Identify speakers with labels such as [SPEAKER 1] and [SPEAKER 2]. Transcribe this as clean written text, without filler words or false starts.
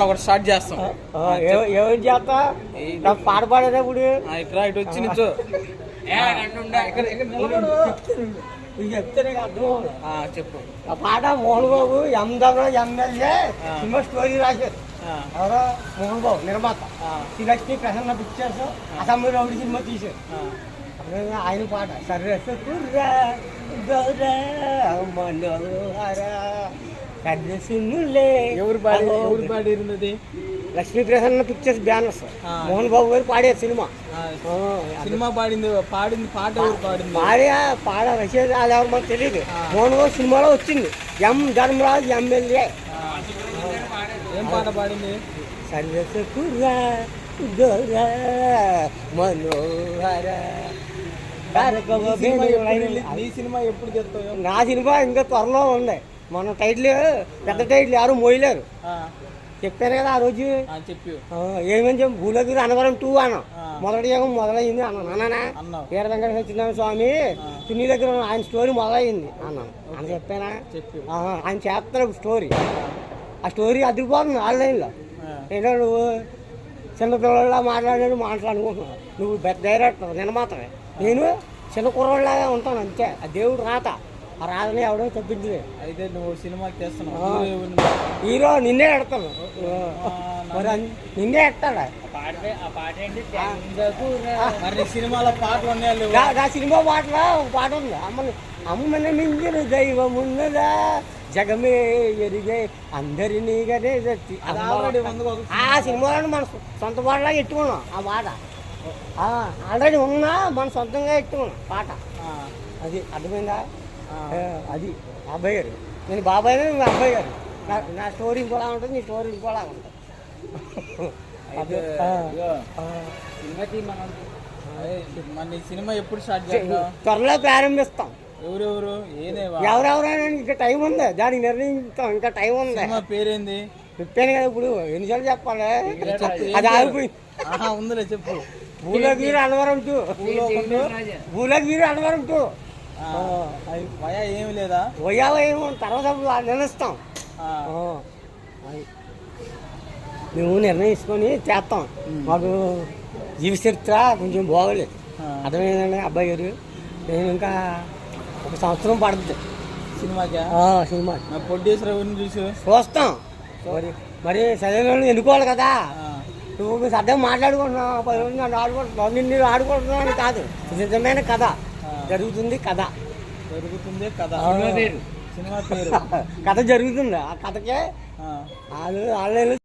[SPEAKER 1] ఒకటి స్టార్ట్ చేస్తాం.
[SPEAKER 2] ఎవరు చేస్తా పాట పాడేటప్పుడు
[SPEAKER 1] ఇక్కడ ఇటు వచ్చి నిల్చో.
[SPEAKER 2] చెప్తేనే అర్థం.
[SPEAKER 1] చెప్పు.
[SPEAKER 2] ఆ పాట Mohan Babu MLA cinema story రాశారు. ఎవరో మోహన్ బాబు నిర్మాత. Srilakshmi Prasanna pictures assembly rowdy cinema తీశారు. ఆయన పాట సర్రస కుర్రా గౌరా మనోహర సర్రసిన్నులే.
[SPEAKER 1] ఎవరు పాడినది?
[SPEAKER 2] లక్ష్మీ ప్రసన్న పిక్చర్స్ బ్యానర్స్ మోహన్ బాబు గారు పాడారు సినిమా.
[SPEAKER 1] పాడింది పాట ఎవరు పాడింది?
[SPEAKER 2] పాడ రచయిత అది ఎవరు మనకు తెలియదు. మోహన్ బాబు సినిమాలో వచ్చింది. ఎం ధర్మరాజు ఎమ్మెల్యే.
[SPEAKER 1] ఏం పాట పాడింది?
[SPEAKER 2] సర్రస కుర్రా గౌరా మనోహర.
[SPEAKER 1] నీ సినిమా ఎప్పుడు చెప్తావు?
[SPEAKER 2] నా సినిమా ఇంకా త్వరలో ఉంది. మన టైటిల్ పెద్ద టైటిల్ ఎవరు మోయలేరు. చెప్పాను కదా ఆ రోజు.
[SPEAKER 1] చెప్పు.
[SPEAKER 2] ఏమని చెప్పి భూలగిరి అనవరం 2 అన్న. మొదటి యోగం మొదలైంది అన్నానా. వీర వెంకట సత్యనారాయణ స్వామి తుని దగ్గర ఆయన స్టోరీ మొదలైంది అన్నాను అని చెప్పానా. ఆయన చేస్తున్నాడు స్టోరీ. ఆ స్టోరీ అదిరిపోతుంది ఆన్లైన్లో. ఏంటో నువ్వు చిన్నపిల్లలా మాట్లాడుకుంటున్నావు. నువ్వు పెద్ద డైరెక్టర్ నిర్మాతవే. నేను చిన్న కుర్రోళ్ళలాగా ఉంటాను అంతే. ఆ దేవుడు రాత. ఆ రాతని ఎవడో తప్పించలే.
[SPEAKER 1] అయితే నువ్వు సినిమా చేస్తున్నావు.
[SPEAKER 2] హీరో నిన్నే ఎడతాను. మరి నిన్నే ఎడతాడా?
[SPEAKER 1] మరి సినిమాలో పాటలు ఉన్నాయి.
[SPEAKER 2] నా సినిమా పాటలో ఒక పాట ఉంది. అమ్మని మించిన దైవం ఉన్నదా జగమే ఎరిగే అందరినీ గనే. ఆ సినిమాలో మన సొంత పాటలాగా ఎట్టుకున్నాం ఆ పాట. ఆల్రెడీ ఉన్నా మన సొంతంగా ఎట్టుకున్నాం పాట. అది అర్థమైందా? అది అబ్బాయి గారు. నేను బాబాయ్ గారు, మీ అబ్బాయి గారు. నా స్టోరీ ఇంకోలా ఉంటుంది, నీ స్టోరీ ఇంకోలా ఉంటుంది.
[SPEAKER 1] సినిమా ఎప్పుడు స్టార్ట్ చేస్తాం?
[SPEAKER 2] త్వరలో ప్రారంభిస్తాం.
[SPEAKER 1] ఎవరెవరైనా
[SPEAKER 2] ఇంకా టైం ఉంది. దానికి నిర్ణయిస్తాం. ఇంకా టైం ఉంది.
[SPEAKER 1] పేరేంది?
[SPEAKER 2] చెప్పాను కదా ఇప్పుడు. ఎన్నిసార్లు చెప్పాలి? అది ఆగిపోయింది.
[SPEAKER 1] ఉందిలే చెప్పు.
[SPEAKER 2] భూలగిరి అనవరం 2. భూలగిరి అనవరం 2.
[SPEAKER 1] వయా ఏమి లేదా?
[SPEAKER 2] వయా ఏమో తర్వాత నిర్ణయిస్తాం. మేము నిర్ణయించుకొని చేస్తాం. మాకు జీవి చరిత్ర కొంచెం బాగోలేదు. అర్థమైందండి అబ్బాయి గారు. నేను ఇంకా 1 సంవత్సరం పడుతుంది
[SPEAKER 1] సినిమాకి. ప్రొడ్యూసర్ ఎవరిని చూస్తాం.
[SPEAKER 2] మరి చదివిన ఎన్నుకోవాలి కదా. నువ్వు సర్దం మాట్లాడుకుంటున్నావు. 10 రోజులు నన్ను ఆడుకుంటున్నావు. నిన్ను ఆడుకుంటున్నావు అని కాదు. నిజమైన కథ జరుగుతుంది. కథ
[SPEAKER 1] సినిమా పేరు
[SPEAKER 2] కథ జరుగుతుంది. ఆ కథకే ఆన్లైన్లో